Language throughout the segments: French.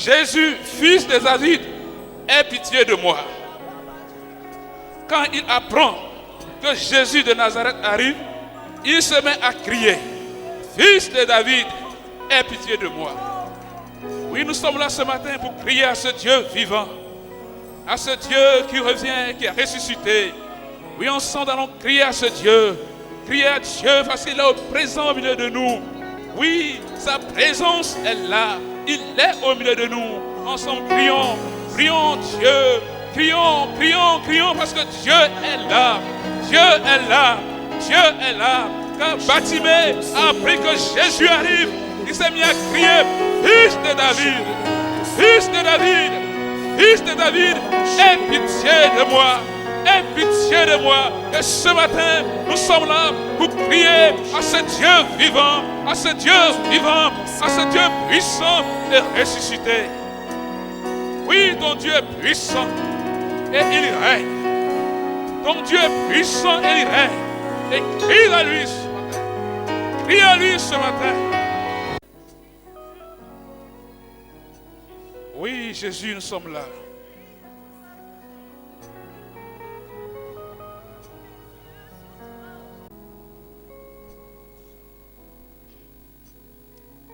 Jésus, fils de David, aie pitié de moi. Quand il apprend que Jésus de Nazareth arrive, il se met à crier, fils de David, aie pitié de moi. Oui, nous sommes là ce matin pour crier à ce Dieu vivant, à ce Dieu qui revient, qui est ressuscité. Oui, ensemble allons crier à ce Dieu, crier à Dieu parce qu'il est au présent au milieu de nous. Oui, sa présence est là, il est au milieu de nous. Ensemble, crions, prions Dieu, crions, crions, crions parce que Dieu est là, Dieu est là, Dieu est là. Quand Bartimée a appris que Jésus arrive, il s'est mis à crier, fils de David, fils de David, fils de David, aie pitié de moi, aie pitié de moi. Et ce matin, nous sommes là pour prier à ce Dieu vivant, à ce Dieu vivant, à ce Dieu puissant et ressuscité. Oui, ton Dieu est puissant, et il règne. Ton Dieu est puissant et il règne. Et crie à lui ce matin. Crie à lui ce matin. Oui, Jésus, nous sommes là.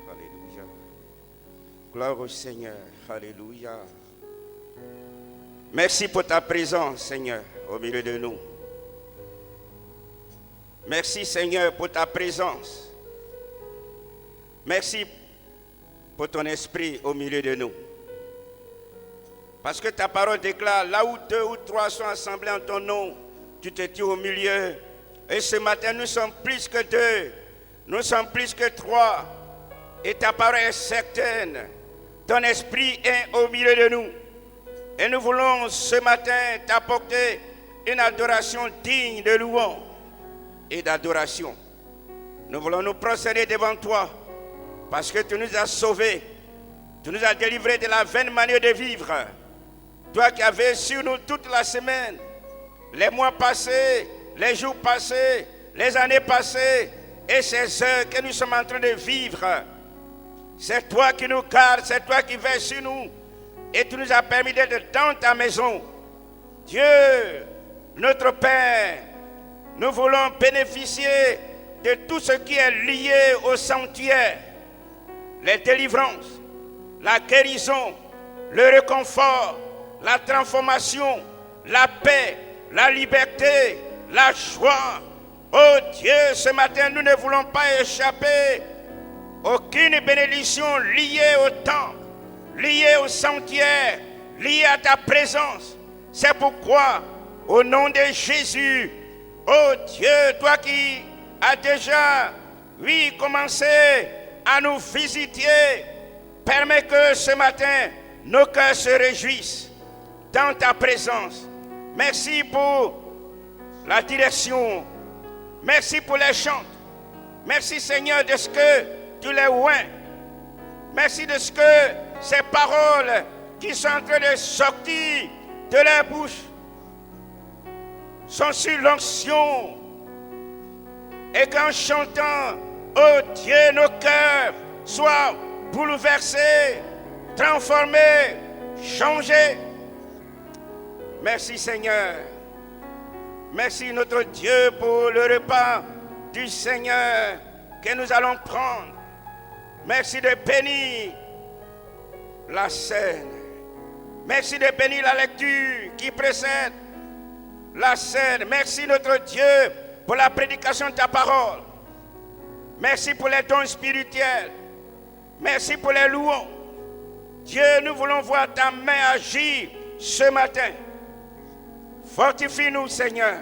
Alléluia. Gloire au Seigneur. Alléluia. Merci pour ta présence, Seigneur, au milieu de nous. Merci, Seigneur, pour ta présence. Merci pour ton esprit au milieu de nous. Parce que ta parole déclare, là où 2 ou 3 sont assemblés en ton nom, tu te tiens au milieu. Et ce matin, nous sommes plus que 2. Nous sommes plus que 3. Et ta parole est certaine. Ton esprit est au milieu de nous. Et nous voulons ce matin t'apporter une adoration digne de louange et d'adoration. Nous voulons nous prosterner devant toi parce que tu nous as sauvés. Tu nous as délivrés de la vaine manière de vivre. Toi qui avais sur nous toute la semaine, les mois passés, les jours passés, les années passées et ces heures que nous sommes en train de vivre. C'est toi qui nous gardes, c'est toi qui veilles sur nous. Et tu nous as permis d'être dans ta maison. Dieu, notre Père, nous voulons bénéficier de tout ce qui est lié au sanctuaire. Les délivrances, la guérison, le réconfort, la transformation, la paix, la liberté, la joie. Oh Dieu, ce matin, nous ne voulons pas échapper aucune bénédiction liée au temple, liée au sanctuaire, liée à ta présence. C'est pourquoi, au nom de Jésus, oh Dieu, toi qui as déjà, oui, commencé à nous visiter, permets que ce matin, nos cœurs se réjouissent dans ta présence. Merci pour la direction. Merci pour les chants. Merci Seigneur de ce que tu les oins. Merci de ce que ces paroles qui sont en train de sortir de leur bouche sont sur l'onction. Et qu'en chantant, oh Dieu, nos cœurs soient bouleversés, transformés, changés. Merci Seigneur. Merci notre Dieu pour le repas du Seigneur que nous allons prendre. Merci de bénir la scène. Merci de bénir la lecture qui précède la scène. Merci notre Dieu pour la prédication de ta parole. Merci pour les dons spirituels. Merci pour les louanges. Dieu, nous voulons voir ta main agir ce matin. Fortifie-nous, Seigneur.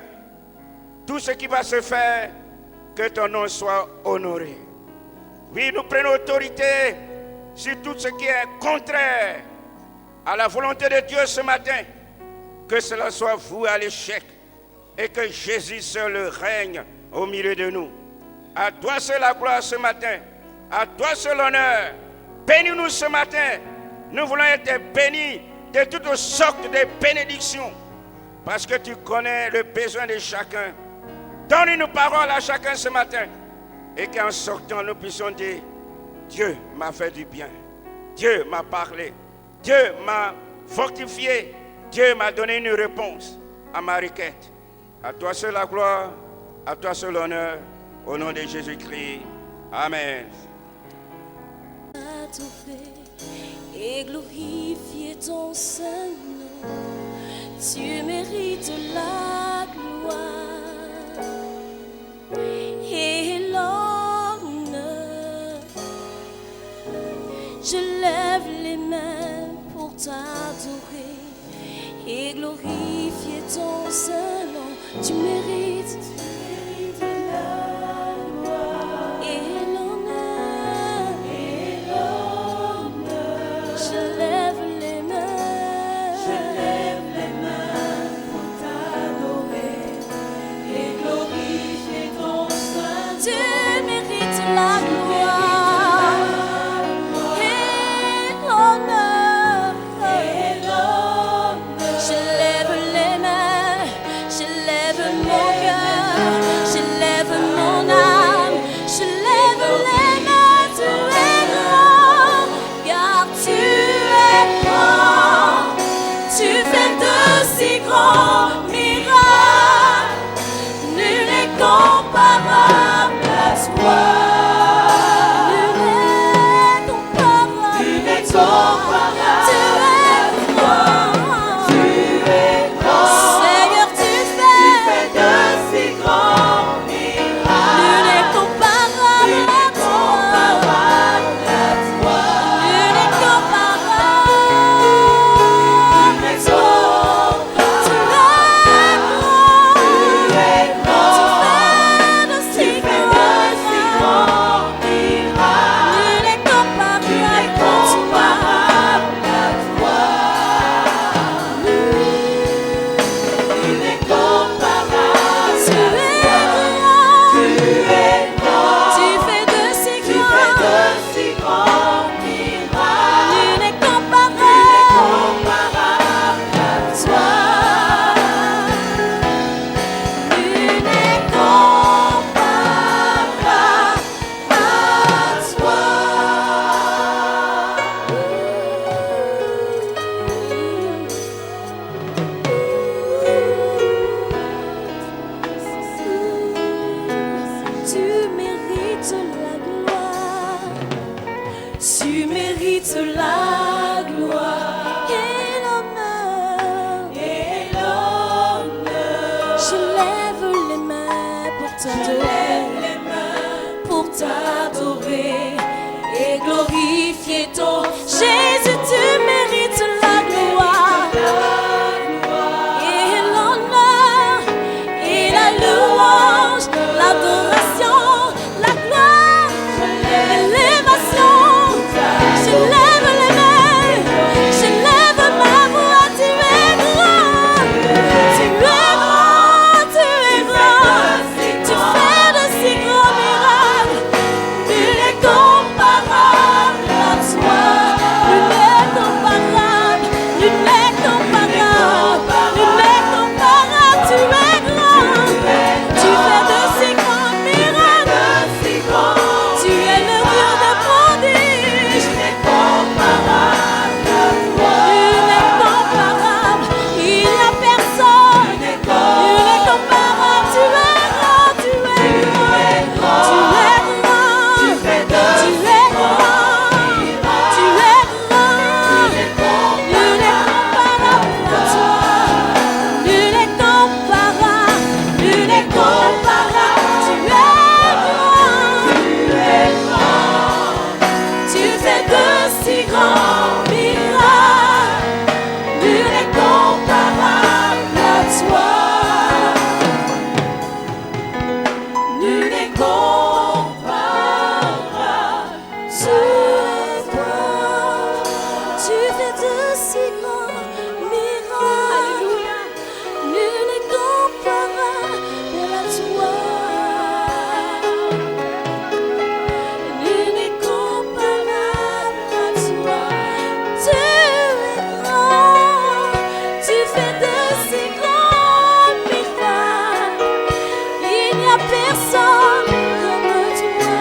Tout ce qui va se faire, que ton nom soit honoré. Oui, nous prenons autorité sur tout ce qui est contraire à la volonté de Dieu ce matin. Que cela soit voué à l'échec et que Jésus seul règne au milieu de nous. À toi seul la gloire ce matin. À toi seul l'honneur. Bénis-nous ce matin. Nous voulons être bénis de toutes sortes de bénédictions. Parce que tu connais le besoin de chacun. Donne une parole à chacun ce matin. Et qu'en sortant, nous puissions dire, Dieu m'a fait du bien. Dieu m'a parlé. Dieu m'a fortifié. Dieu m'a donné une réponse à ma requête. À toi seul la gloire, à toi seul l'honneur, au nom de Jésus-Christ. Amen. Et glorifier ton Saint-Nom. Tu mérites la gloire et l'honneur. Je lève les mains pour t'adorer et glorifier ton Saint-Nom. Tu mérites la gloire et l'honneur. Je lève les mains. Pour t'adorer et glorifier ton Saint-Nom. Tu mérites la gloire et l'honneur. Je lève si grands miracles, nul n'est comparable à toi. Nul n'est comparable. Tu es grand. Tu es grand. Seigneur, tu fais de si grands miracles. Nul n'est comparable à toi. Nul n'est comparable à toi. Tu es grand. Tu fais de si grands miracles. Nul n'est comparable à toi. Nul n'est comparable. Tu es grand. Tu fais de si grands miracles. Nul n'est comparable à toi. Nul n'est comparable Tu mérites la gloire. Tu mérites la gloire et l'honneur. Je lève les mains pour t'adorer et glorifier ton Jésus. Tu mérites la gloire et l'honneur et la louange, l'adoration, la gloire, l'élévation. Je lève les mains, je lève ma voix. Tu es grand, tu es grand, tu es grand. Tu fais de si grands miracles. Nul n'est comparable à toi. Nul n'est comparable, nul n'est comparable, nul n'est comparable. Tu es grand, tu fais de si grands miracles. Tu es le Dieu de prodiges. Nul n'est comparable à toi. Nul n'est comparable, il n'y a personne. Nul n'est comparable. Tu es grand, tu es grand, tu es grand. Tu fais de si grands miracles. Tu es grand. Nul n'est comparable à toi. Nul n'est comparable, nul n'est comparable. Tu es grand. Tu fais de si grands miracles. Nul n'est comparable à toi. Nul n'est comparable. Tu es grand. Tu fais de si grands miracles. Nul n'est comparable à toi. Nul n'est comparable à toi. Tu es grand. Tu fais de si grands miracles. Il n'y a personne comme toi.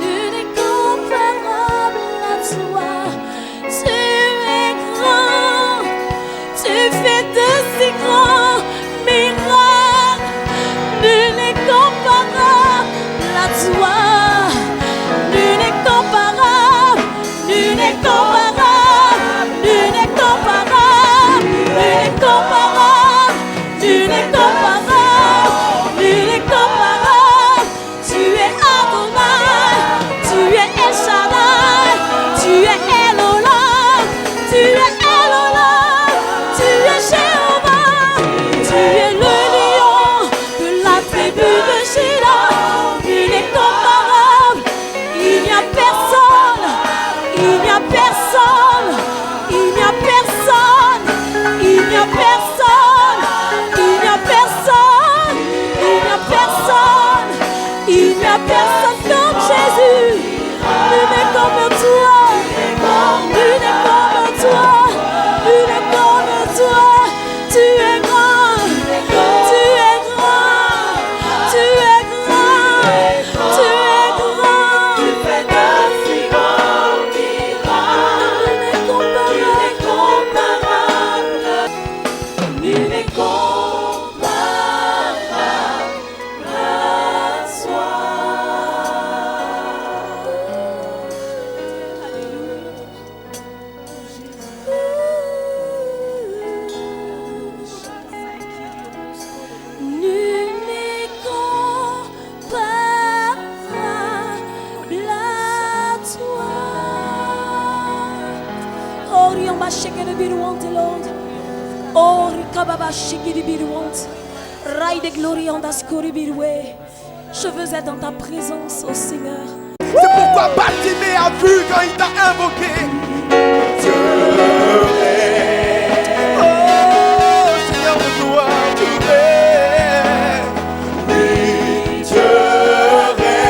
Nul n'est comparable à toi. Tu es grand. Tu fais de si grands miracles. Nul n'est comparable à toi. Nul n'est comparable. Nul n'est comparable. Nul n'est comparable. Nul n'est comparable. Nul n'est comparable. Nul n'est comparable. Tu es Adonai. Tu es El Shaddai. Tu es Elohim. Tu es Elohim. Tu es Jéhovah. Tu es le lion de la tribu de Juda. Nul n'est comparable. Il n'y a personne. Il n'y a personne. Il n'y a personne. Il n'y a personne. Il n'y a personne. Il n'y a personne. Il n'y a personne comme Jésus. Nul n'est comme toi. Nul n'est comme toi. Nul n'est comme toi. Tu es grand. Tu es grand. Tu es grand. Tu es grand. Tu fais de si grands miracles. Nul n'est comparable. Rikamba shekere biruante, Lord. Oh, Rikababa shekere biruante. Raille de glorie en daskori birwe. Je veux être dans ta présence, oh Seigneur. C'est pourquoi Bartimée a vu quand il t'a invoqué. Dieu est. Oh, Seigneur de gloire, tu es. Oui, Dieu est.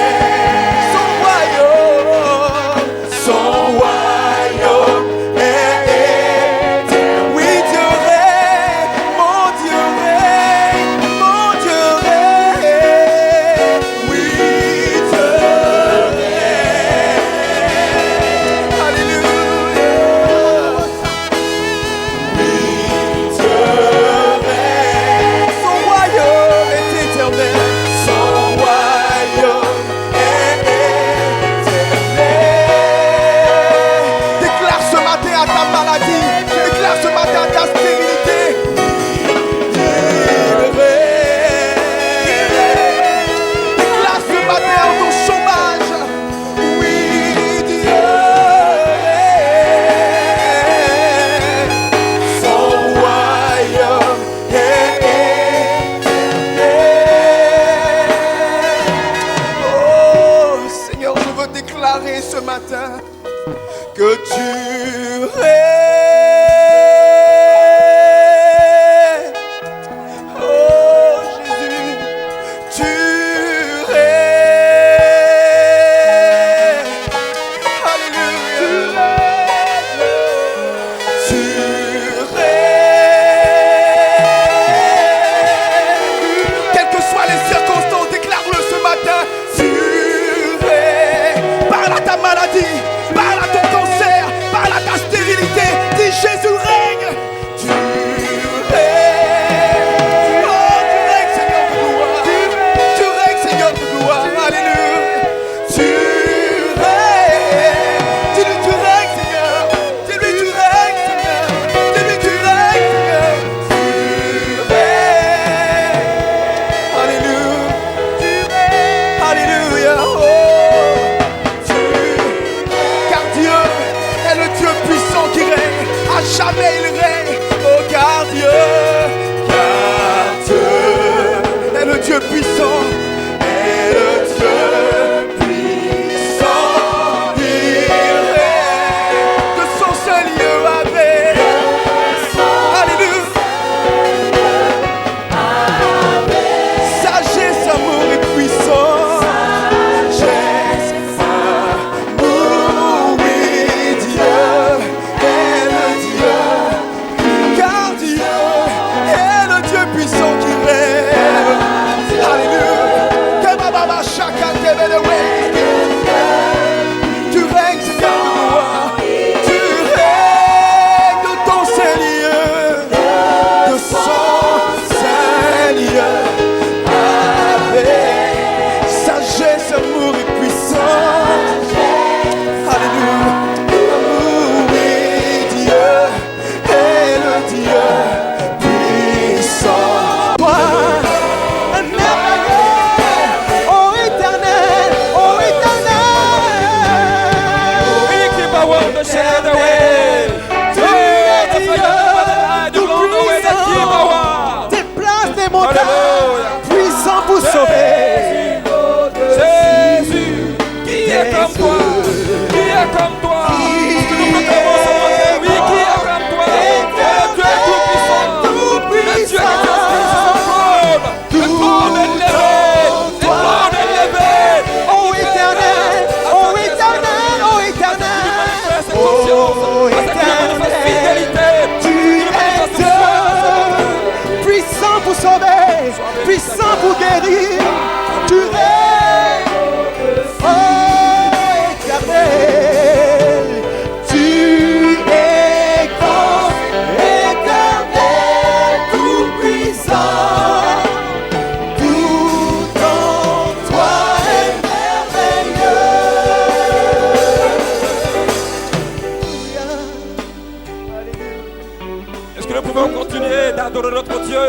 Son royaume est éternel. Oui, Dieu est. Mon Dieu est. Mon Dieu est. Oui, Dieu est. Alléluia. Oui, Dieu est. Son royaume est éternel. Son royaume est éternel. Déclare ce matin à ta maladie. Déclare ce matin à ta stérilité. Déclare ce matin à ton chômage. Oui, Dieu est. Son royaume est éternel. Oh Seigneur, je veux déclarer ce matin que tu es. Oh Jésus, tu es. Alléluia. Tu es. Quelles que soient les circonstances, déclare-le ce matin. Tu es. Parle à ta maladie, parle à ton cancer, parle à ta stérilité. Dis Jésus règne. Tu es. Oh, tu règnes, Seigneur de gloire. Tu règnes, Seigneur de gloire. Alléluia. Tu règnes. Dis-lui, tu règnes, Seigneur. Dis-lui, tu règnes, Seigneur. Dis-lui, tu règnes, Seigneur. Tu règnes. Alléluia. Alléluia. Oh. Car Dieu est le Dieu puissant qui règne. À jamais il règne. Oh, car Dieu est le Dieu puissant. Est le Dieu puissant. Il règne de son seul lieu avec. Alléluia. Sagesse, amour et puissance. Sagesse, amour, oui, Dieu est le Dieu. Car Dieu est le Dieu puissant qui règne. Alléluia. Kebababa chaka kebedewe. Tu règnes, Seigneur de gloire. Tu règnes de ton Seigneur, de son Seigneur, avec sagesse, amour et puissance. Alléluia. Amour, oui, Dieu est le Dieu puissant. Toi, un merveilleux, oh éternel, oh éternel. Tu es Dieu, tout-puissant. Déplace des montagnes, puissant pour sauver. Jésus, qui est comme toi? Qui est comme toi? Que nous proclamons ce matin, oui, qui est comme toi? Le Dieu tout-puissant, le Dieu qui est sur son trône, le trône élevé, le trône élevé. Oh éternel, oh éternel, oh éternel. Oh éternel, tu es Dieu, puissant pour sauver, puissant pour guérir. Tu règnes, oh éternel, tu es grand, éternel, tout puissant. Tout en toi est merveilleux. Est-ce que nous pouvons continuer d'adorer notre Dieu?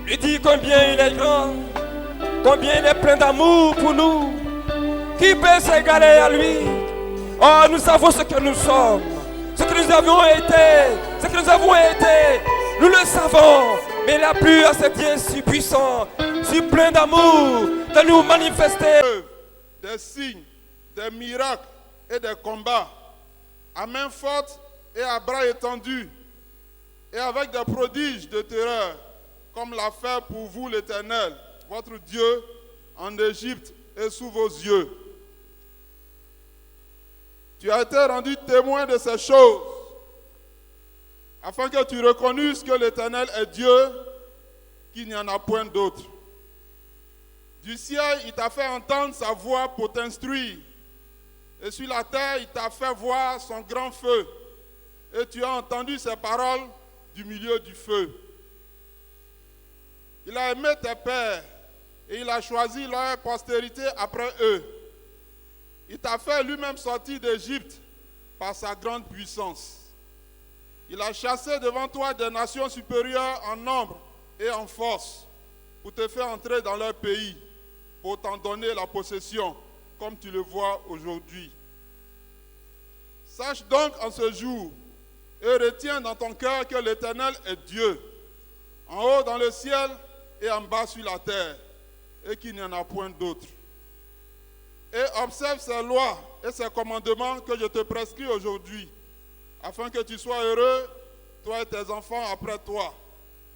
Lui dire combien il est grand, combien il est plein d'amour pour nous. Qui peut s'égaler à lui? Oh, nous savons ce que nous sommes, ce que nous avions été, ce que nous avons été, nous le savons. Mais il a plu à ce Dieu si puissant, si plein d'amour, de nous manifester. Des signes, des miracles et des combats, à main forte et à bras étendus, et avec des prodiges de terreur, comme l'a fait pour vous l'Éternel, votre Dieu, en Égypte et sous vos yeux. Tu as été rendu témoin de ces choses, afin que tu reconnusses que l'Éternel est Dieu, qu'il n'y en a point d'autre. Du ciel, il t'a fait entendre sa voix pour t'instruire. Et sur la terre, il t'a fait voir son grand feu. Et tu as entendu ses paroles du milieu du feu. Il a aimé tes pères et il a choisi leur postérité après eux. Il t'a fait lui-même sortir d'Égypte par sa grande puissance. Il a chassé devant toi des nations supérieures en nombre et en force pour te faire entrer dans leur pays, pour t'en donner la possession, comme tu le vois aujourd'hui. Sache donc en ce jour et retiens dans ton cœur que l'Éternel est Dieu, en haut dans le ciel et en bas sur la terre, et qu'il n'y en a point d'autre. Et observe ces lois et ces commandements que je te prescris aujourd'hui, afin que tu sois heureux, toi et tes enfants après toi,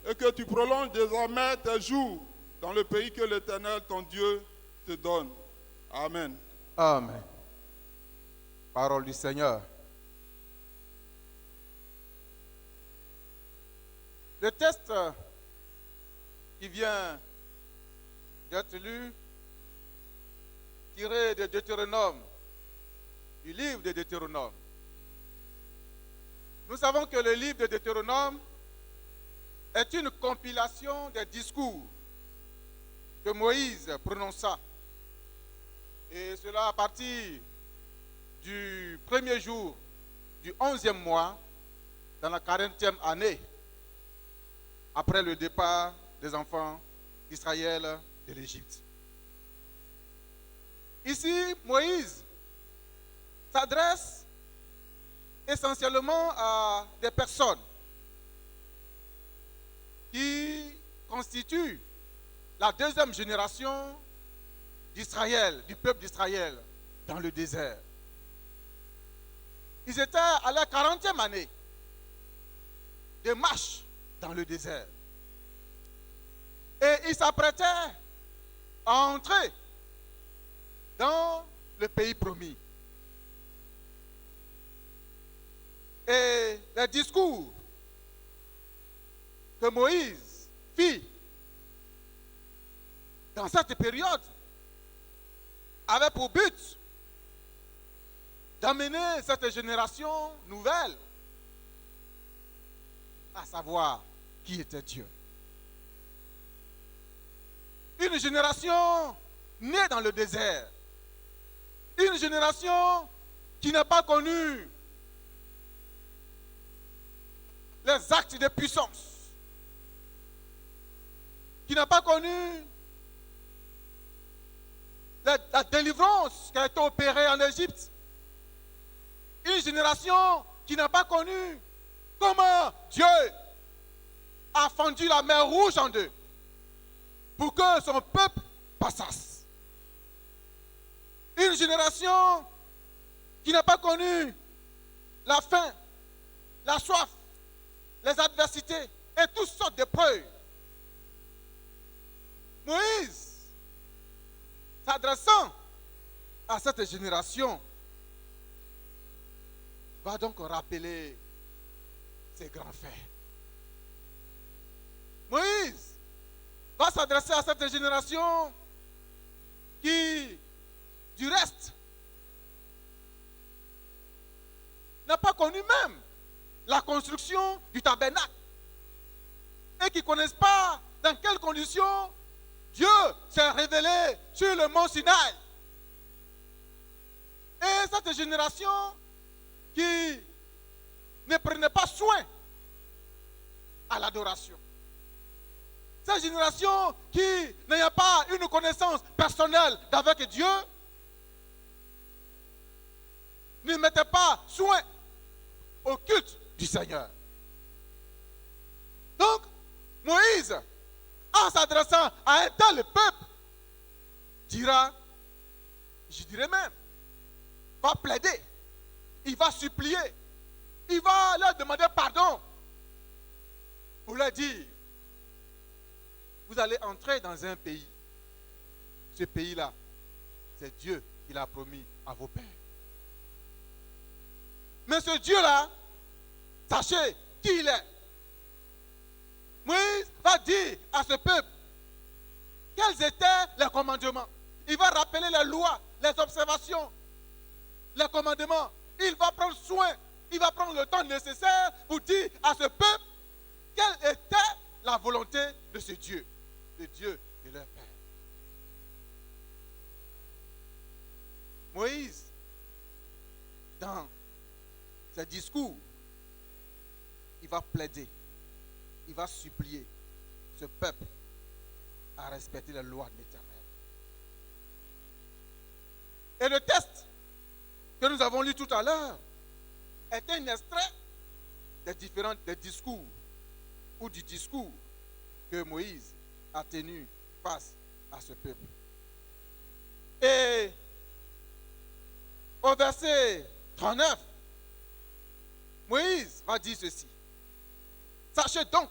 et que tu prolonges désormais tes jours dans le pays que l'Éternel, ton Dieu, te donne. Amen. Amen. Parole du Seigneur. Le texte qui vient d'être lu, tiré de Deutéronome, du livre de Deutéronome. Nous savons que le livre de Deutéronome est une compilation des discours que Moïse prononça. Et cela à partir du premier jour du 11e mois, dans la 40e année, après le départ des enfants d'Israël de l'Égypte. Ici, Moïse s'adresse essentiellement à des personnes qui constituent la deuxième génération d'Israël, du peuple d'Israël dans le désert. Ils étaient à la 40e année de marche dans le désert. Et ils s'apprêtaient à entrer dans le pays promis. Et les discours que Moïse fit dans cette période avaient pour but d'amener cette génération nouvelle à savoir qui était Dieu. Une génération née dans le désert. Une génération qui n'a pas connu les actes de puissance. Qui n'a pas connu la délivrance qui a été opérée en Égypte. Une génération qui n'a pas connu comment Dieu a fendu la mer Rouge en deux pour que son peuple passasse. Une génération qui n'a pas connu la faim, la soif, les adversités et toutes sortes d'épreuves. Moïse, s'adressant à cette génération, va donc rappeler ses grands faits. Moïse va s'adresser à cette génération qui, du reste, n'a pas connu même la construction du tabernacle et qui ne connaissent pas dans quelles conditions Dieu s'est révélé sur le mont Sinaï. Et cette génération qui ne prenait pas soin à l'adoration. Cette génération qui n'ayant pas une connaissance personnelle d'avec Dieu ne mettait pas soin au culte du Seigneur. Donc, Moïse, en s'adressant à un tel peuple, dira, je dirais même, va plaider, il va supplier, il va leur demander pardon pour leur dire, vous allez entrer dans un pays. Ce pays-là, c'est Dieu qui l'a promis à vos pères. Mais ce Dieu-là, sachez qui il est. Moïse va dire à ce peuple quels étaient les commandements. Il va rappeler les lois, les observations, les commandements. Il va prendre soin, il va prendre le temps nécessaire pour dire à ce peuple quelle était la volonté de ce Dieu, le Dieu de leur père. Moïse, dans ses discours, il va plaider, il va supplier ce peuple à respecter les lois de l'Éternel. Et le texte que nous avons lu tout à l'heure est un extrait des discours ou du discours que Moïse a tenu face à ce peuple. Et au verset 39, Moïse va dire ceci. Sachez donc,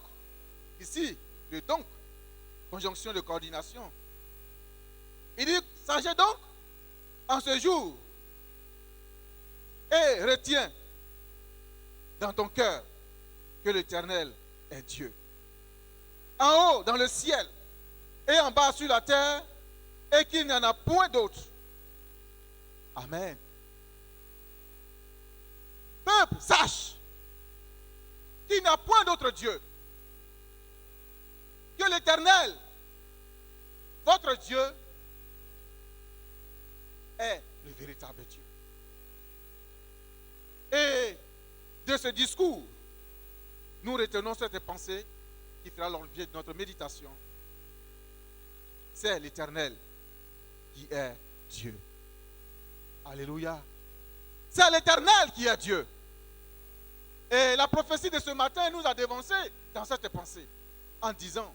ici, le donc, conjonction de coordination. Il dit, sachez donc, en ce jour, et retiens dans ton cœur que l'Éternel est Dieu. En haut, dans le ciel, et en bas sur la terre, et qu'il n'y en a point d'autre. Amen. Peuple, sache qu'il n'y a point d'autre Dieu que l'Éternel, votre Dieu, est le véritable Dieu. Et de ce discours, nous retenons cette pensée qui fera l'objet de notre méditation. C'est l'Éternel qui est Dieu. Alléluia. C'est l'Éternel qui est Dieu. Et la prophétie de ce matin nous a dévancé dans cette pensée en disant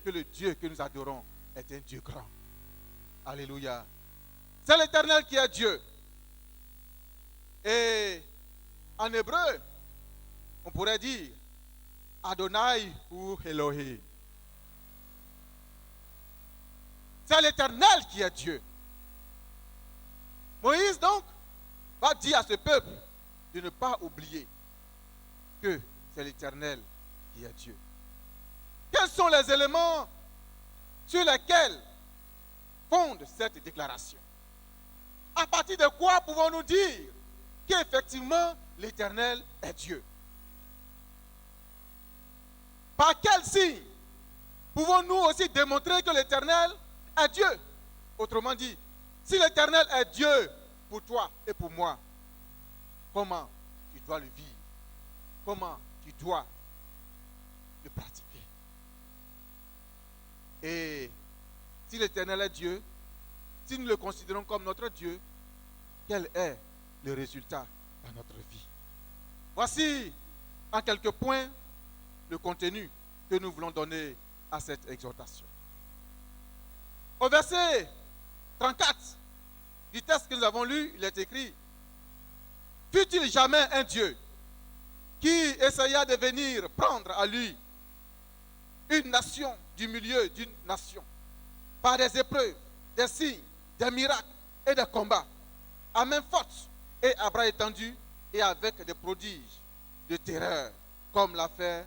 que le Dieu que nous adorons est un Dieu grand. Alléluia. C'est l'Éternel qui est Dieu. Et en hébreu, on pourrait dire Adonai ou Elohim. C'est l'Éternel qui est Dieu. Moïse donc va dire à ce peuple de ne pas oublier que c'est l'Éternel qui est Dieu. Quels sont les éléments sur lesquels fonde cette déclaration? À partir de quoi pouvons-nous dire qu'effectivement l'Éternel est Dieu? Par quel signe pouvons-nous aussi démontrer que l'Éternel est Dieu? Autrement dit, si l'Éternel est Dieu pour toi et pour moi, comment tu dois le vivre? Comment tu dois le pratiquer? Et si l'Éternel est Dieu, si nous le considérons comme notre Dieu, quel est le résultat dans notre vie? Voici en quelques points le contenu que nous voulons donner à cette exhortation. Au verset 34 du texte que nous avons lu, il est écrit: fut-il jamais un Dieu qui essaya de venir prendre à lui une nation du milieu d'une nation par des épreuves, des signes, des miracles et des combats, à main forte et à bras étendus et avec des prodiges de terreur, comme l'a fait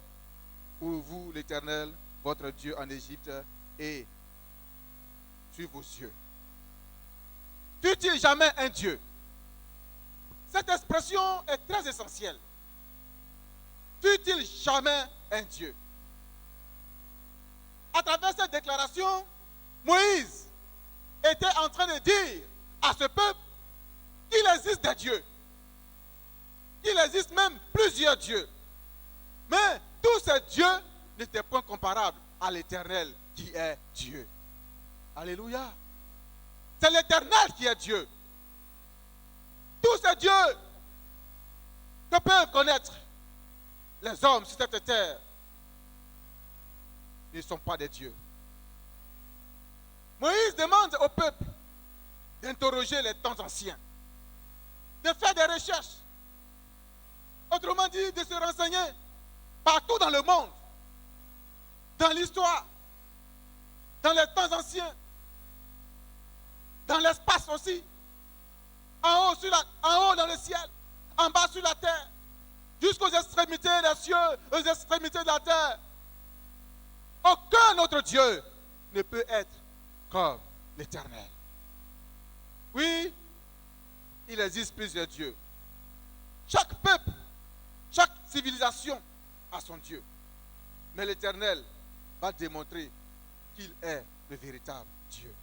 pour vous l'Éternel, votre Dieu en Égypte et sur vos yeux? Fut-il jamais un Dieu? Cette expression est très essentielle. Fut-il jamais un Dieu? À travers cette déclaration, Moïse était en train de dire à ce peuple qu'il existe des dieux, qu'il existe même plusieurs dieux. Mais tous ces dieux n'étaient point comparables à l'Éternel qui est Dieu. Alléluia. C'est l'Éternel qui est Dieu. Tous ces dieux que peuvent connaître les hommes sur cette terre ne sont pas des dieux. Moïse demande au peuple d'interroger les temps anciens, de faire des recherches, autrement dit de se renseigner partout dans le monde, dans l'histoire, dans les temps anciens, dans l'espace aussi, en haut dans le ciel, en bas sur la terre, jusqu'aux extrémités des cieux, aux extrémités de la terre. Aucun autre Dieu ne peut être comme l'Éternel. Oui, il existe plusieurs dieux. Chaque peuple, chaque civilisation a son Dieu. Mais l'Éternel va démontrer qu'il est le véritable Dieu.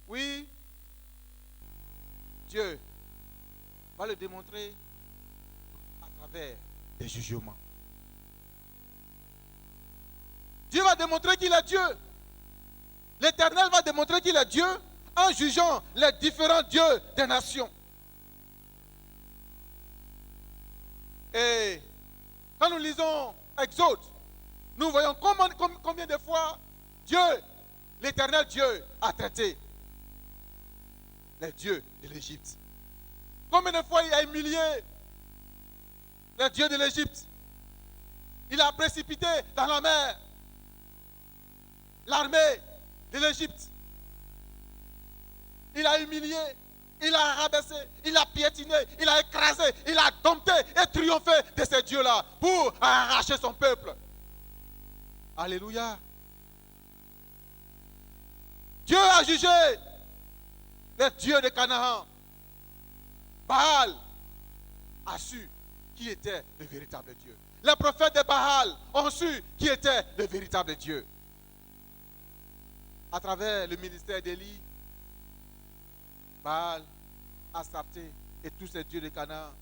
Oui, Dieu va le démontrer à travers des jugements. Dieu va démontrer qu'il est Dieu. L'Éternel va démontrer qu'il est Dieu en jugeant les différents dieux des nations. Et quand nous lisons Exode, nous voyons combien de fois Dieu, l'Éternel Dieu, a traité les dieux de l'Égypte. Combien de fois il a humilié les dieux de l'Égypte. Il a précipité dans la mer l'armée de l'Égypte. Il a humilié, il a rabaissé, il a piétiné, il a écrasé, il a dompté et triomphé de ces dieux-là pour arracher son peuple. Alléluia. Dieu a jugé les dieux de Canaan. Baal a su qui était le véritable Dieu. Les prophètes de Baal ont su qui était le véritable Dieu. À travers le ministère d'Élie, Baal, Astarté et tous ces dieux de Canaan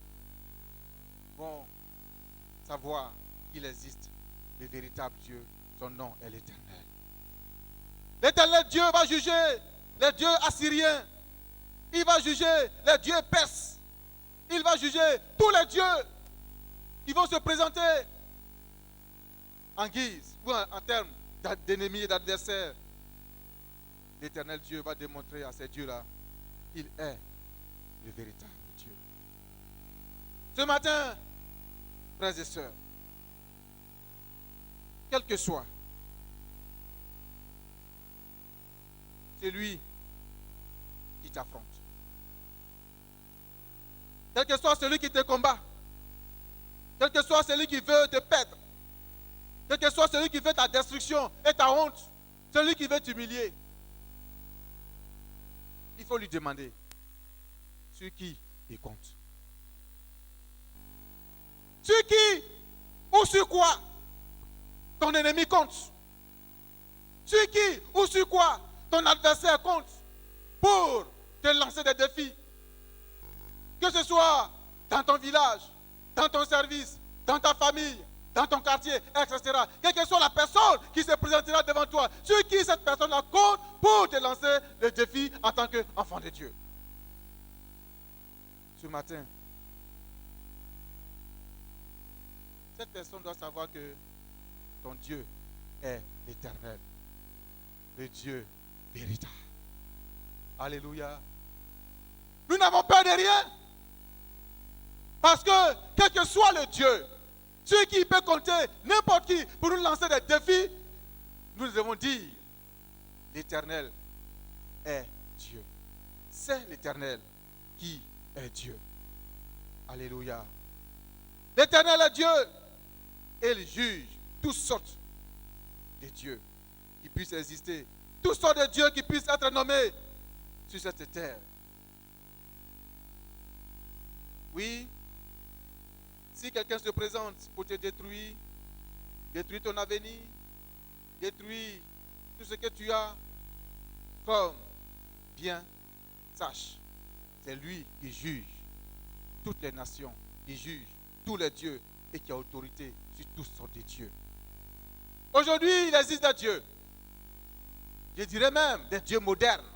vont savoir qu'il existe le véritable Dieu. Son nom est l'Éternel. L'Éternel Dieu va juger les dieux assyriens. Il va juger les dieux perses. Il va juger tous les dieux qui vont se présenter en guise ou en termes d'ennemis et d'adversaires. L'Éternel Dieu va démontrer à ces dieux-là qu'il est le véritable Dieu. Ce matin, frères et sœurs, quel que soit celui qui t'affronte, quel que soit celui qui te combat, quel que soit celui qui veut te perdre, quel que soit celui qui veut ta destruction et ta honte, celui qui veut t'humilier, il faut lui demander sur qui il compte. Sur qui ou sur quoi ton ennemi compte. Sur qui ou sur quoi ton adversaire compte pour te lancer des défis. Que ce soit dans ton village, dans ton service, dans ta famille, dans ton quartier, etc. Quelle que soit la personne qui se présentera devant toi, sur qui cette personne-là compte pour te lancer le défi en tant qu'enfant de Dieu. Ce matin, cette personne doit savoir que ton Dieu est l'Éternel, le Dieu véritable. Alléluia. Nous n'avons peur de rien. Parce que, quel que soit le Dieu, celui qui peut compter n'importe qui pour nous lancer des défis, nous devons dire, l'Éternel est Dieu. C'est l'Éternel qui est Dieu. Alléluia. L'Éternel est Dieu. Et il juge toutes sortes de dieux qui puissent exister. Toutes sortes de dieux qui puissent être nommés sur cette terre. Oui, si quelqu'un se présente pour te détruire, détruire ton avenir, détruire tout ce que tu as, comme bien, sache, c'est lui qui juge toutes les nations, qui juge tous les dieux et qui a autorité sur tous sortes de dieux. Aujourd'hui, il existe des dieux. Je dirais même des dieux modernes.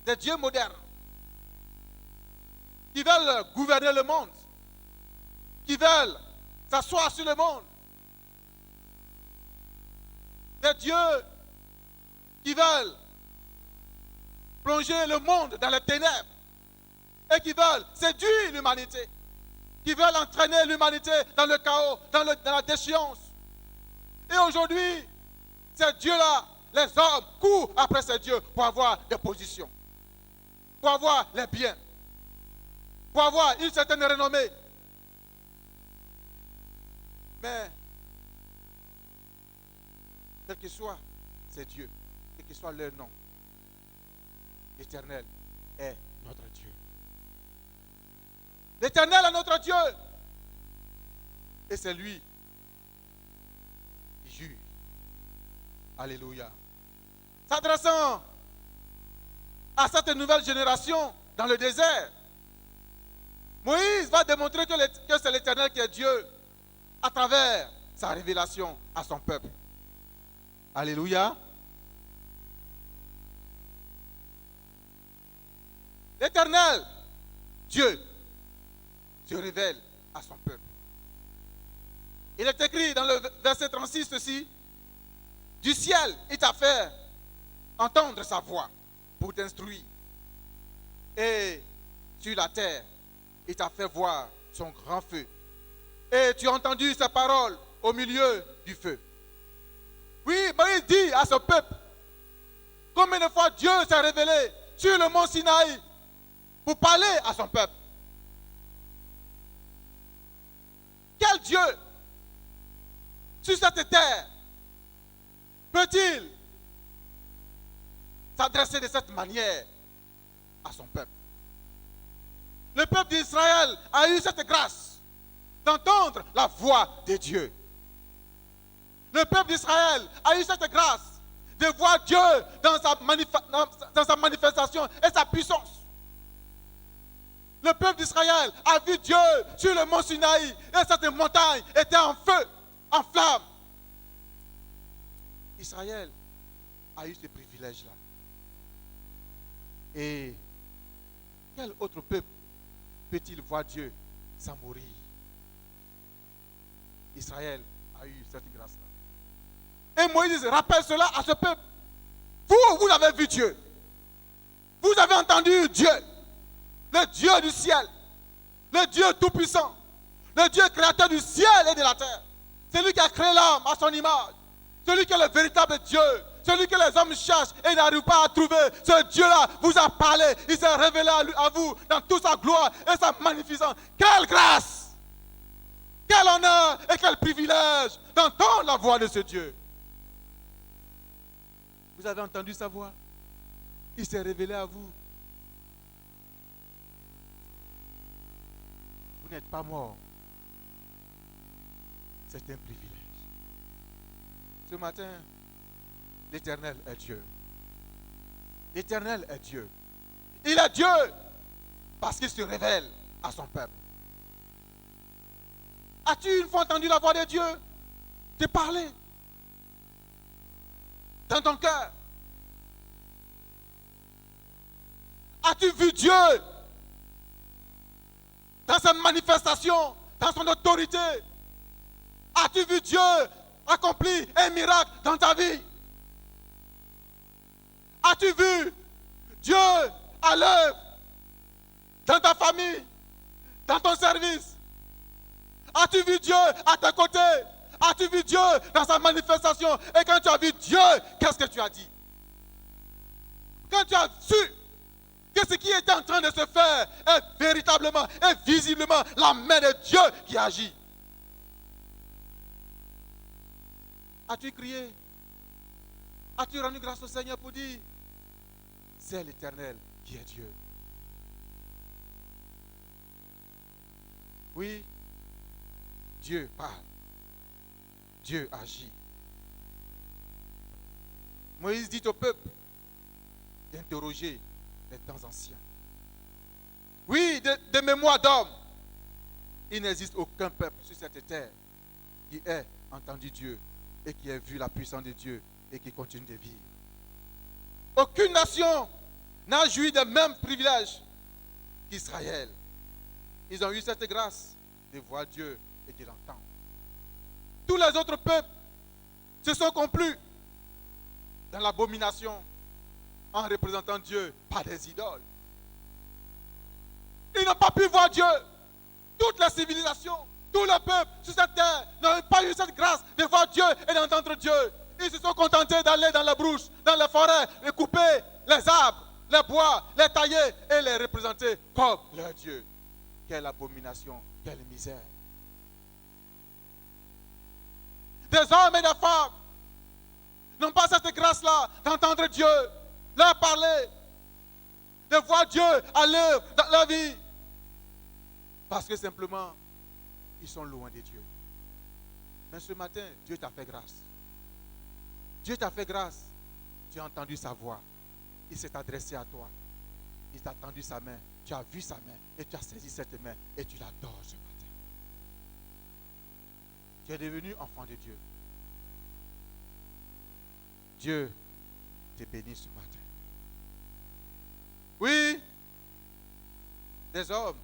Des dieux modernes. qui veulent gouverner le monde, qui veulent s'asseoir sur le monde. Des dieux qui veulent plonger le monde dans les ténèbres et qui veulent séduire l'humanité, qui veulent entraîner l'humanité dans le chaos, dans la déchéance. Et aujourd'hui, ces dieux-là, les hommes courent après ces dieux pour avoir des positions, pour avoir les biens, pour avoir une certaine renommée. Mais, quel que soit ces dieux, quel que soit leur nom, l'Éternel est notre Dieu. L'Éternel est notre Dieu. Et c'est lui qui jure. Alléluia. S'adressant à cette nouvelle génération dans le désert, Moïse va démontrer que c'est l'Éternel qui est Dieu à travers sa révélation à son peuple. Alléluia. L'Éternel, Dieu, se révèle à son peuple. Il est écrit dans le verset 36 ceci: du ciel, il t'a fait entendre sa voix pour t'instruire. Et sur la terre, il t'a fait voir son grand feu. Et tu as entendu ses paroles au milieu du feu. Oui, Moïse dit à ce peuple combien de fois Dieu s'est révélé sur le mont Sinaï pour parler à son peuple. Quel Dieu sur cette terre peut-il s'adresser de cette manière à son peuple? Le peuple d'Israël a eu cette grâce d'entendre la voix de Dieu. Le peuple d'Israël a eu cette grâce de voir Dieu dans sa manifestation et sa puissance. Le peuple d'Israël a vu Dieu sur le mont Sinaï et cette montagne était en feu, en flamme. Israël a eu ce privilège-là. Et quel autre peuple peut-il voir Dieu sans mourir? Israël a eu cette grâce-là. Et Moïse rappelle cela à ce peuple. Vous avez vu Dieu. Vous avez entendu Dieu. Le Dieu du ciel. Le Dieu tout-puissant. Le Dieu créateur du ciel et de la terre. Celui qui a créé l'homme à son image. Celui qui est le véritable Dieu. Celui que les hommes cherchent et n'arrivent pas à trouver. Ce Dieu-là vous a parlé. Il s'est révélé à vous dans toute sa gloire et sa magnificence. Quelle grâce! Quel honneur et quel privilège d'entendre la voix de ce Dieu. Vous avez entendu sa voix. Il s'est révélé à vous. Vous n'êtes pas mort. C'est un privilège. Ce matin, l'Éternel est Dieu. L'Éternel est Dieu. Il est Dieu parce qu'il se révèle à son peuple. As-tu une fois entendu la voix de Dieu te parler dans ton cœur? As-tu vu Dieu dans sa manifestation, dans son autorité? As-tu vu Dieu accomplir un miracle dans ta vie? As-tu vu Dieu à l'œuvre dans ta famille, dans ton service? As-tu vu Dieu à tes côtés? As-tu vu Dieu dans sa manifestation? Et quand tu as vu Dieu, qu'est-ce que tu as dit? Quand tu as su que ce qui était en train de se faire est véritablement et visiblement la main de Dieu qui agit. As-tu crié? As-tu rendu grâce au Seigneur pour dire c'est l'Éternel qui est Dieu? Oui, Dieu parle. Dieu agit. Moïse dit au peuple d'interroger les temps anciens. Oui, de mémoire d'homme, il n'existe aucun peuple sur cette terre qui ait entendu Dieu et qui ait vu la puissance de Dieu et qui continue de vivre. Aucune nation n'a joui des mêmes privilèges qu'Israël. ils ont eu cette grâce de voir Dieu et de l'entendre. Tous les autres peuples se sont complus dans l'abomination en représentant Dieu par des idoles. Ils n'ont pas pu voir Dieu. Toutes les civilisations, tous les peuples sur cette terre n'ont pas eu cette grâce de voir Dieu et d'entendre Dieu. Ils se sont contentés d'aller dans la brousse, dans les forêts, de couper les arbres, les bois, les tailler et les représenter comme leur Dieu. Quelle abomination, quelle misère. Des hommes et des femmes n'ont pas cette grâce-là d'entendre Dieu, leur parler, de voir Dieu à l'œuvre dans leur vie. Parce que simplement, ils sont loin de Dieu. Mais ce matin, Dieu t'a fait grâce. Dieu t'a fait grâce. Tu as entendu sa voix. Il s'est adressé à toi. Il t'a tendu sa main. Tu as vu sa main. Et tu as saisi cette main. Et tu l'adores ce matin. Tu es devenu enfant de Dieu. Dieu te bénit ce matin. Oui, des hommes,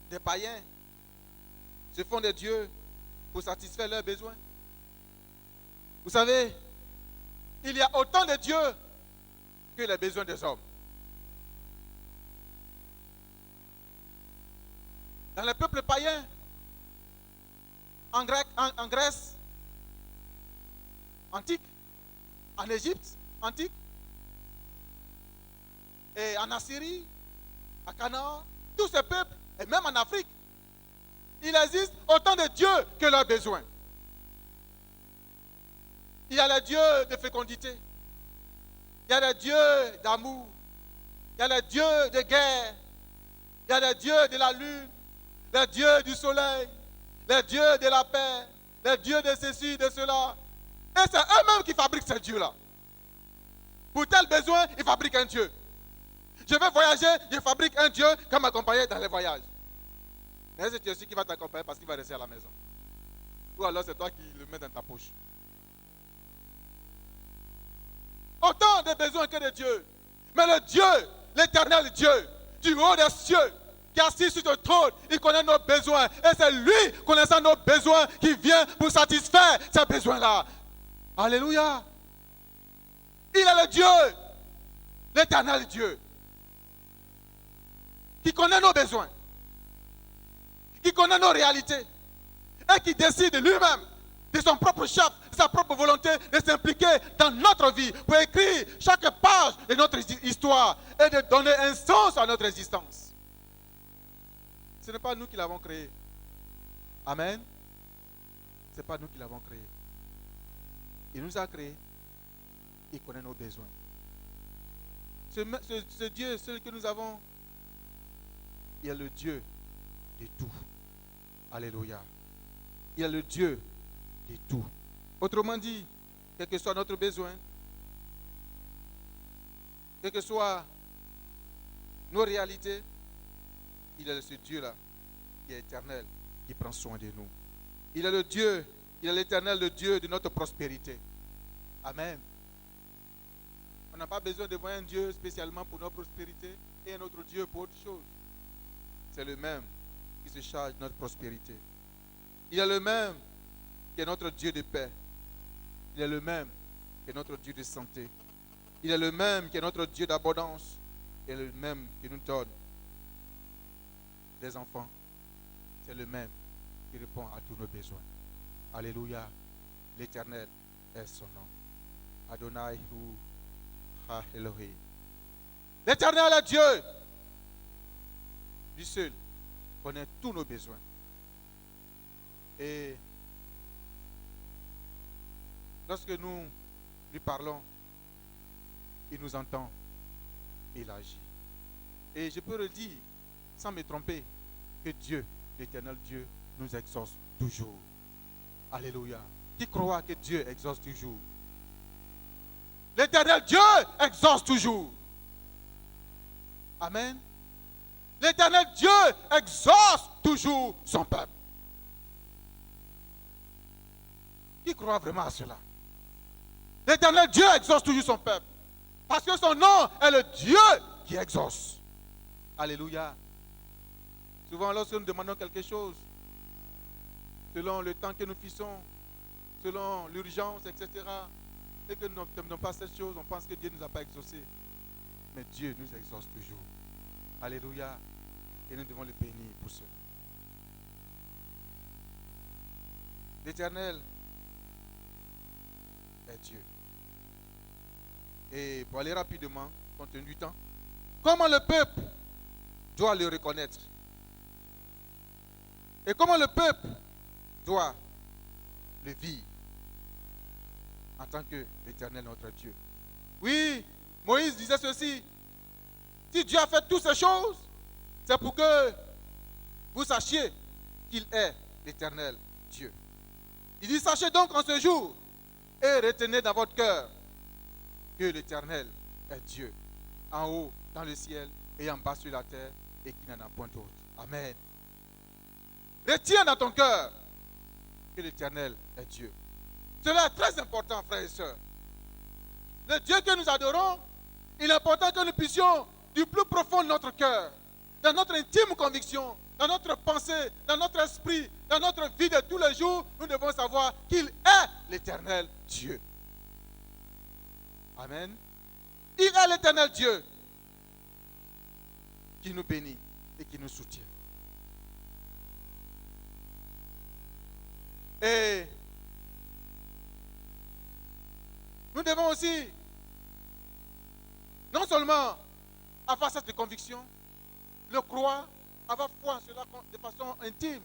des païens se font des dieux pour satisfaire leurs besoins. Vous savez, il y a autant de dieux que les besoins des hommes. Dans les peuples païens, en Grèce antique, en Égypte antique, et en Assyrie, à Canaan, tous ces peuples, et même en Afrique, il existe autant de dieux que leurs besoins. Il y a les dieux de fécondité, il y a les dieux d'amour, il y a les dieux de guerre, il y a les dieux de la lune, les dieux du soleil, les dieux de la paix, les dieux de ceci, de cela. Et c'est eux-mêmes qui fabriquent ces dieux-là. Pour tel besoin, ils fabriquent un dieu. Je vais voyager, je fabrique un dieu qui va m'accompagner dans les voyages. Mais c'est Dieu aussi qui va t'accompagner parce qu'il va rester à la maison. Ou alors c'est toi qui le mets dans ta poche. Autant de besoins que de Dieu. Mais le Dieu, l'éternel Dieu, du haut des cieux, qui est assis sur le trône, il connaît nos besoins. Et c'est lui, connaissant nos besoins, qui vient pour satisfaire ces besoins-là. Alléluia. Il est le Dieu, l'éternel Dieu, qui connaît nos besoins, qui connaît nos réalités, et qui décide lui-même, de son propre chef, de sa propre volonté, de s'impliquer dans notre vie, pour écrire chaque page de notre histoire, et de donner un sens à notre existence. Ce n'est pas nous qui l'avons créé. Amen. Ce n'est pas nous qui l'avons créé. Il nous a créés. Il connaît nos besoins. Ce Dieu, celui que nous avons, il est le Dieu de tout. Alléluia. Il est le Dieu de tout. Autrement dit, quel que soit notre besoin, quel que soit nos réalités, il est ce Dieu-là qui est éternel, qui prend soin de nous. Il est le Dieu, il est l'éternel, le Dieu de notre prospérité. Amen. On n'a pas besoin de voir un Dieu spécialement pour notre prospérité et un autre Dieu pour autre chose. C'est le même qui se charge de notre prospérité. Il est le même qui est notre Dieu de paix. Il est le même qui est notre Dieu de santé. Il est le même qui est notre Dieu d'abondance. Il est le même qui nous donne des enfants. C'est le même qui répond à tous nos besoins. Alléluia. L'Éternel est son nom. Adonai hu ha Elohim. L'Éternel est Dieu. Lui seul connaît tous nos besoins. Et lorsque nous lui parlons, il nous entend, il agit. Et je peux le dire, sans me tromper, que Dieu, l'Éternel Dieu, nous exauce toujours. Alléluia. Qui croit que Dieu exauce toujours? L'Éternel Dieu exauce toujours. Amen. L'Éternel Dieu exauce toujours son peuple. Qui croit vraiment à cela? L'Éternel Dieu exauce toujours son peuple. Parce que son nom est le Dieu qui exauce. Alléluia. Souvent, lorsque nous demandons quelque chose, selon le temps que nous fixons, selon l'urgence, etc., et que nous n'obtenons pas cette chose, on pense que Dieu ne nous a pas exaucés. Mais Dieu nous exauce toujours. Alléluia. Et nous devons le bénir pour cela. L'Éternel est Dieu. Et pour aller rapidement, compte tenu du temps, comment le peuple doit le reconnaître? Et comment le peuple doit le vivre en tant que l'Éternel notre Dieu? Oui, Moïse disait ceci: si Dieu a fait toutes ces choses, c'est pour que vous sachiez qu'il est l'Éternel Dieu. Il dit: sachez donc en ce jour et retenez dans votre cœur que l'Éternel est Dieu, en haut dans le ciel et en bas sur la terre, et qu'il n'en a point d'autre. Amen. Retiens dans ton cœur que l'Éternel est Dieu. Cela est très important, frères et sœurs. Le Dieu que nous adorons, il est important que nous puissions, du plus profond de notre cœur, dans notre intime conviction, dans notre pensée, dans notre esprit, dans notre vie de tous les jours, nous devons savoir qu'il est l'Éternel Dieu. Amen. Il est l'Éternel Dieu qui nous bénit et qui nous soutient. Et nous devons aussi, non seulement avoir cette conviction, le croire, avoir foi en cela de façon intime,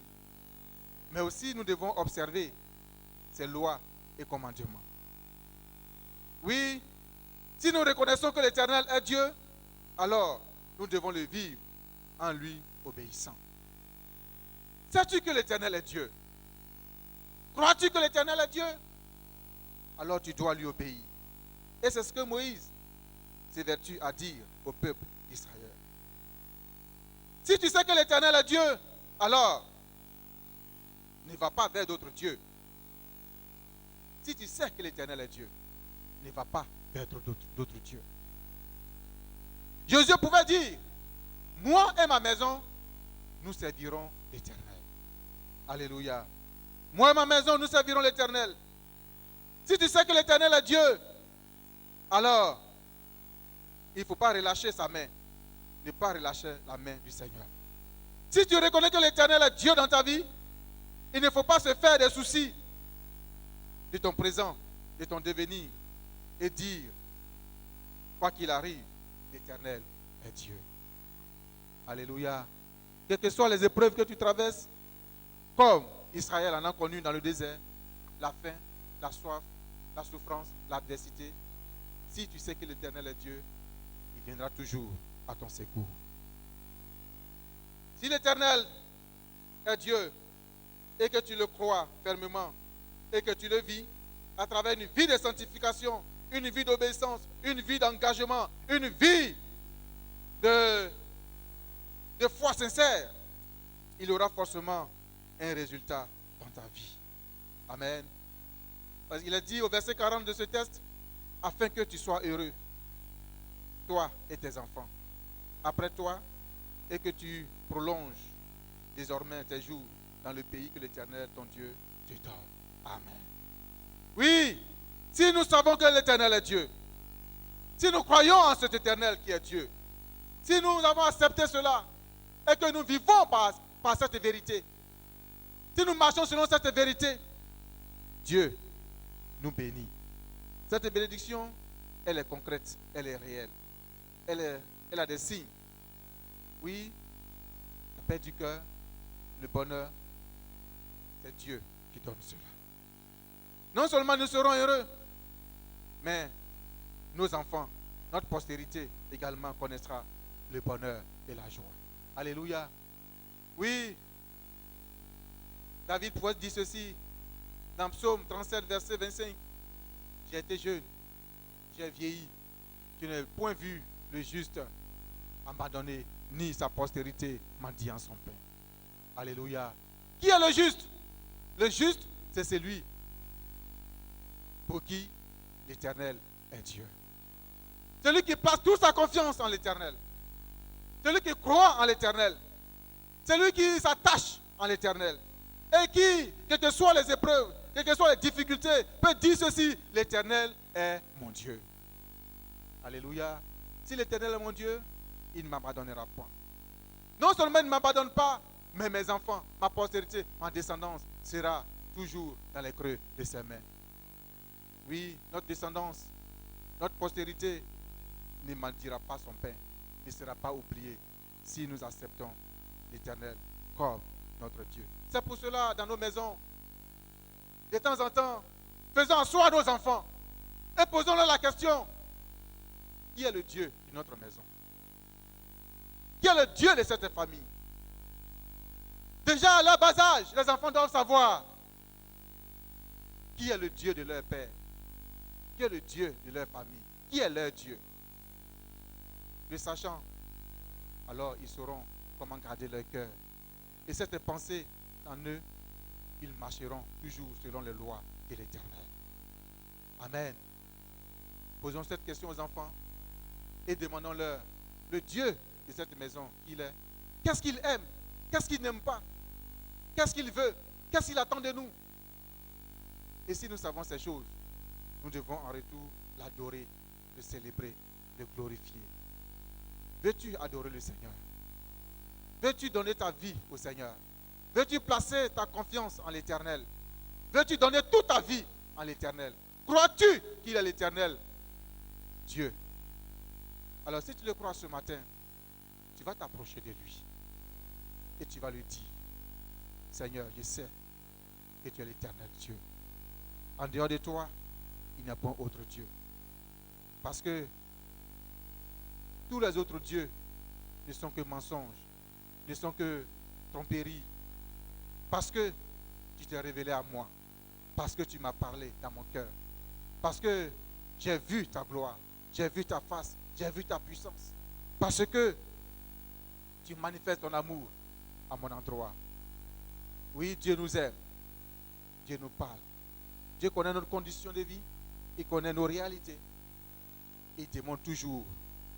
mais aussi nous devons observer ses lois et commandements. Oui, si nous reconnaissons que l'Éternel est Dieu, alors nous devons le vivre en lui obéissant. Sais-tu que l'Éternel est Dieu? Crois-tu que l'Éternel est Dieu? Alors tu dois lui obéir. Et c'est ce que Moïse s'évertue à dire au peuple d'Israël. Si tu sais que l'Éternel est Dieu, alors ne va pas vers d'autres dieux. Si tu sais que l'Éternel est Dieu, ne va pas vers d'autres dieux. Josué pouvait dire: moi et ma maison, nous servirons l'Éternel. Alléluia. Moi et ma maison, nous servirons l'Éternel. Si tu sais que l'Éternel est Dieu, alors il ne faut pas relâcher sa main. Ne pas relâcher la main du Seigneur. Si tu reconnais que l'Éternel est Dieu dans ta vie, il ne faut pas se faire des soucis de ton présent, de ton devenir, et dire, quoi qu'il arrive, l'Éternel est Dieu. Alléluia. Quelles que soient les épreuves que tu traverses, comme Israël en a connu dans le désert, la faim, la soif, la souffrance, l'adversité, si tu sais que l'Éternel est Dieu, il viendra toujours à ton secours. Si l'Éternel est Dieu et que tu le crois fermement et que tu le vis à travers une vie de sanctification, une vie d'obéissance, une vie d'engagement, une vie de foi sincère, il aura forcément un résultat dans ta vie. Amen. Parce qu'il est dit au verset 40 de ce texte, afin que tu sois heureux, toi et tes enfants, après toi, et que tu prolonges désormais tes jours dans le pays que l'Éternel, ton Dieu, te donne. Amen. Oui, si nous savons que l'Éternel est Dieu, si nous croyons en cet Éternel qui est Dieu, si nous avons accepté cela, et que nous vivons par cette vérité, si nous marchons selon cette vérité, Dieu nous bénit. Cette bénédiction, elle est concrète, elle est réelle. Elle a des signes. Oui, la paix du cœur, le bonheur, c'est Dieu qui donne cela. Non seulement nous serons heureux, mais nos enfants, notre postérité également connaîtra le bonheur et la joie. Alléluia. Oui, David pouvait dire ceci dans Psaume 37, verset 25. J'ai été jeune, j'ai vieilli, je n'ai point vu le juste abandonné, ni sa postérité mendiant son pain. Alléluia. Qui est le juste? Le juste, c'est celui pour qui l'Éternel est Dieu. Celui qui place toute sa confiance en l'Éternel. Celui qui croit en l'Éternel. Celui qui s'attache en l'Éternel et qui, quelles que soient les épreuves, quelles que soient les difficultés, peut dire ceci: l'Éternel est mon Dieu. Alléluia. Si l'Éternel est mon Dieu, il ne m'abandonnera point. Non seulement il ne m'abandonne pas, mais mes enfants, ma postérité, ma descendance sera toujours dans les creux de ses mains. Oui, notre descendance, notre postérité ne maldira pas son pain, ne sera pas oublié si nous acceptons l'Éternel comme notre Dieu. C'est pour cela, dans nos maisons, de temps en temps, faisons asseoir nos enfants et posons-leur la question: qui est le Dieu de notre maison? Qui est le Dieu de cette famille? Déjà à leur bas âge, les enfants doivent savoir qui est le Dieu de leur père, qui est le Dieu de leur famille, qui est leur Dieu. Le sachant, alors ils sauront comment garder leur cœur. Et cette pensée en eux, ils marcheront toujours selon les lois de l'Éternel. Amen. Posons cette question aux enfants et demandons-leur le Dieu de cette maison qu'il est. Qu'est-ce qu'il aime? Qu'est-ce qu'il n'aime pas? Qu'est-ce qu'il veut? Qu'est-ce qu'il attend de nous? Et si nous savons ces choses, nous devons en retour l'adorer, le célébrer, le glorifier. Veux-tu adorer le Seigneur? Veux-tu donner ta vie au Seigneur? Veux-tu placer ta confiance en l'Éternel? Veux-tu donner toute ta vie en l'Éternel? Crois-tu qu'il est l'Éternel Dieu? Alors si tu le crois ce matin, tu vas t'approcher de lui et tu vas lui dire: Seigneur, je sais que tu es l'Éternel Dieu. En dehors de toi, il n'y a pas autre Dieu. Parce que tous les autres dieux ne sont que mensonges, ne sont que tromperies. Parce que tu t'es révélé à moi, parce que tu m'as parlé dans mon cœur, parce que j'ai vu ta gloire, j'ai vu ta face, j'ai vu ta puissance, parce que tu manifestes ton amour à mon endroit. Oui, Dieu nous aime, Dieu nous parle, Dieu connaît notre condition de vie, il connaît nos réalités, il demande toujours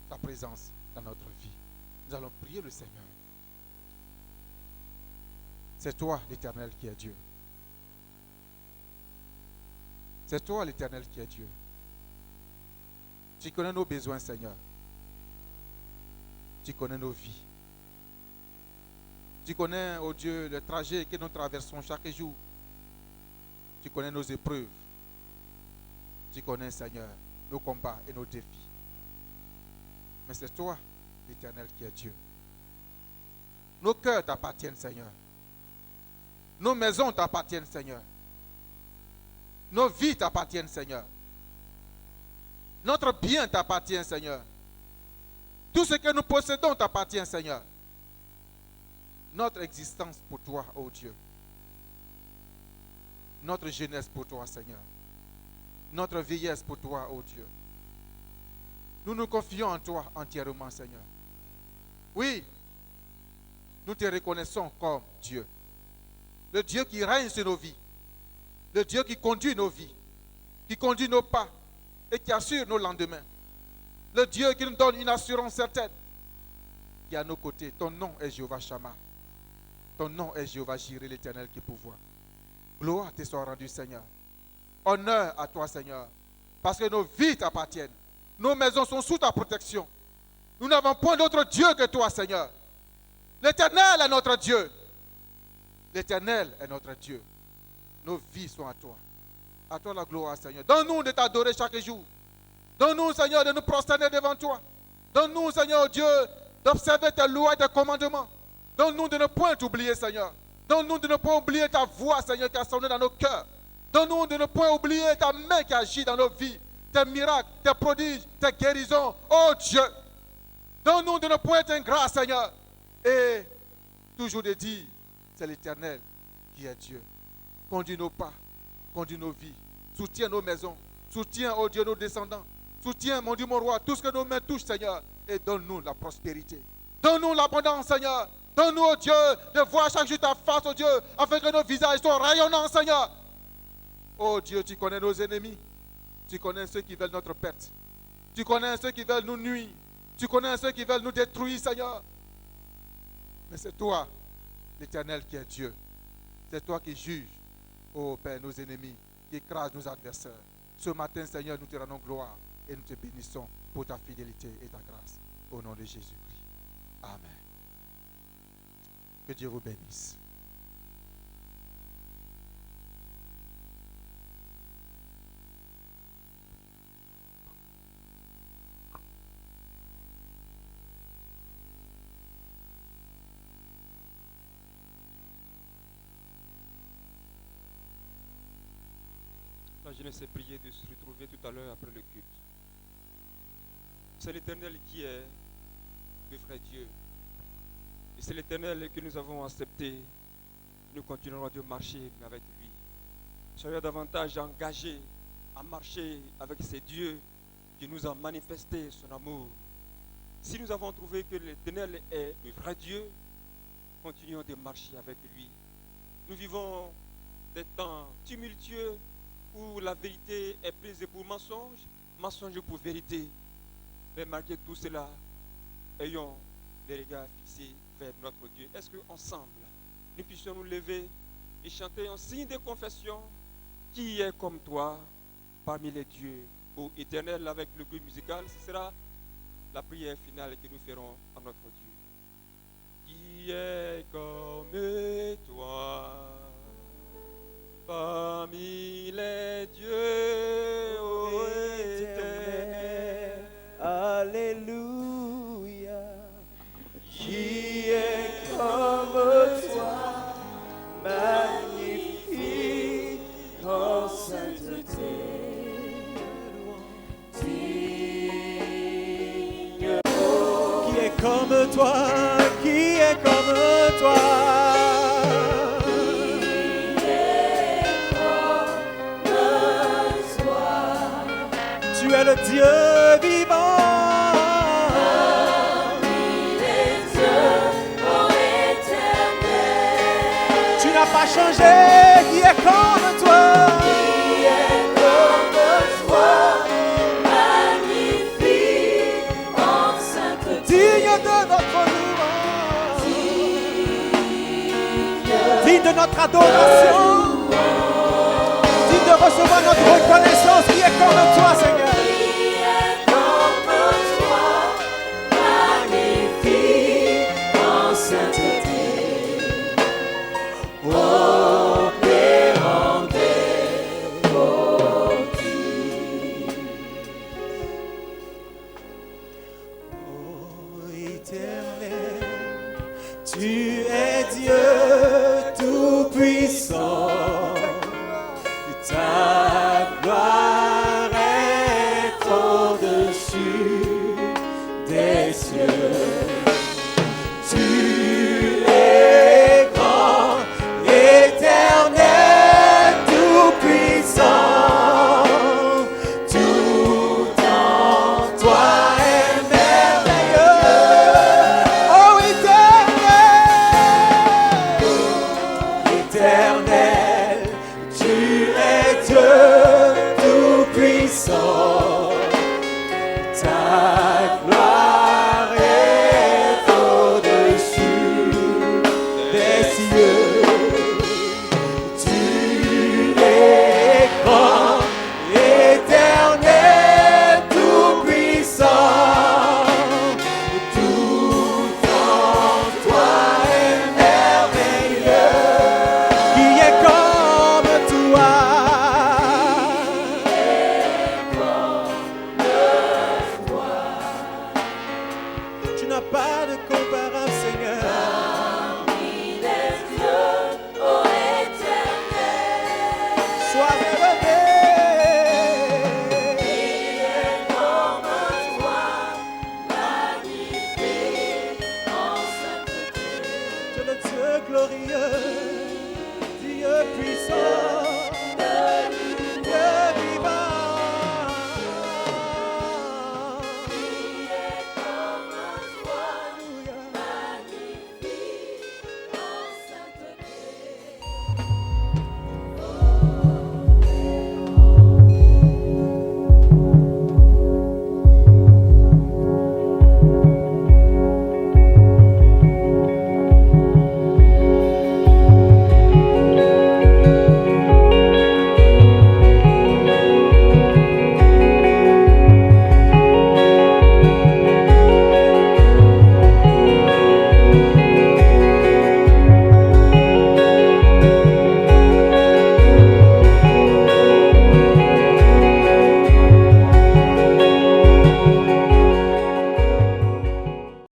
ta présence dans notre vie. Nous allons prier le Seigneur. C'est toi l'Éternel qui est Dieu. C'est toi l'Éternel qui est Dieu. Tu connais nos besoins, Seigneur. Tu connais nos vies. Tu connais, oh Dieu, le trajet que nous traversons chaque jour. Tu connais nos épreuves. Tu connais, Seigneur, nos combats et nos défis. Mais c'est toi, l'Éternel, qui est Dieu. Nos cœurs t'appartiennent, Seigneur. Nos maisons t'appartiennent, Seigneur. Nos vies t'appartiennent, Seigneur. Notre bien t'appartient, Seigneur. Tout ce que nous possédons t'appartient, Seigneur. Notre existence pour toi, ô Dieu. Notre jeunesse pour toi, Seigneur. Notre vieillesse pour toi, ô Dieu. Nous nous confions en toi entièrement, Seigneur. Oui, nous te reconnaissons comme Dieu. Le Dieu qui règne sur nos vies. Le Dieu qui conduit nos vies. Qui conduit nos pas et qui assure nos lendemains. Le Dieu qui nous donne une assurance certaine. Qui est à nos côtés. Ton nom est Jéhovah Shammah. Ton nom est Jéhovah Jireh, l'Éternel qui pourvoit. Gloire te soit rendue, Seigneur. Honneur à toi, Seigneur. Parce que nos vies t'appartiennent. Nos maisons sont sous ta protection. Nous n'avons point d'autre Dieu que toi, Seigneur. L'Éternel est notre Dieu. L'Éternel est notre Dieu. Nos vies sont à toi. À toi la gloire, Seigneur. Donne-nous de t'adorer chaque jour. Donne-nous, Seigneur, de nous prosterner devant toi. Donne-nous, Seigneur Dieu, d'observer tes lois et tes commandements. Donne-nous de ne point t'oublier, Seigneur. Donne-nous de ne point oublier ta voix, Seigneur, qui a sonné dans nos cœurs. Donne-nous de ne point oublier ta main qui agit dans nos vies. Tes miracles, tes prodiges, tes guérisons. Oh Dieu, donne-nous de ne point être ingrat, Seigneur. Et toujours de dire, c'est l'Éternel qui est Dieu. Conduis nos pas, conduis nos vies. Soutiens nos maisons. Soutiens, oh Dieu, nos descendants. Soutiens, mon Dieu, mon roi, tout ce que nos mains touchent, Seigneur. Et donne-nous la prospérité. Donne-nous l'abondance, Seigneur. Donne-nous, oh Dieu, de voir chaque jour ta face, oh Dieu, afin que nos visages soient rayonnants, Seigneur. Oh Dieu, tu connais nos ennemis. Tu connais ceux qui veulent notre perte. Tu connais ceux qui veulent nous nuire. Tu connais ceux qui veulent nous détruire, Seigneur. Mais c'est toi l'Éternel qui est Dieu. C'est toi qui juges, ô Père, nos ennemis, qui écrases nos adversaires. Ce matin, Seigneur, nous te rendons gloire et nous te bénissons pour ta fidélité et ta grâce. Au nom de Jésus-Christ. Amen. Que Dieu vous bénisse. La jeunesse est priée de se retrouver tout à l'heure après le culte. C'est l'Éternel qui est le vrai Dieu. Et c'est l'Éternel que nous avons accepté. Nous continuerons de marcher avec lui. Soyons davantage engagés à marcher avec ces dieux qui nous ont manifesté son amour. Si nous avons trouvé que l'Éternel est le vrai Dieu, continuons de marcher avec lui. Nous vivons des temps tumultueux où la vérité est prise pour mensonge, mensonge pour vérité. Mais malgré tout cela, ayons les regards fixés vers notre Dieu. Est-ce qu'ensemble, nous puissions nous lever et chanter un signe de confession? Qui est comme toi parmi les dieux? Ô Éternel, avec le groupe musical, ce sera la prière finale que nous ferons à notre Dieu. Qui est comme toi parmi les dieux, ô Éternel? Alléluia. Qui est comme toi, magnifique en sainteté. Digne. Qui est comme toi, qui est comme toi. Tu es le Dieu vivant. Parmi les dieux, ô Éternel. Tu n'as pas changé. Qui est comme toi. Qui est comme toi, magnifique en sainteté. Digne de notre louange. Digne de notre adoration. Digne de recevoir notre reconnaissance. Qui est comme toi, Seigneur. Tu es Dieu tout-puissant, ta gloire est au-dessus des cieux. Tu es grand, éternel, tout-puissant, tout en toi est merveilleux. Oh éternel, tu es Dieu tout-puissant, ta gloire est au-dessus des cieux. Tu es grand, éternel, tout-puissant, tout en toi est merveilleux. Qui est comme toi? Tu n'as pas de comparable, Seigneur. Parmi les dieux, ô Éternel. Sois élevé. Qui est comme toi, magnifique en sainteté. Tu es le Dieu glorieux, Dieu puissant. De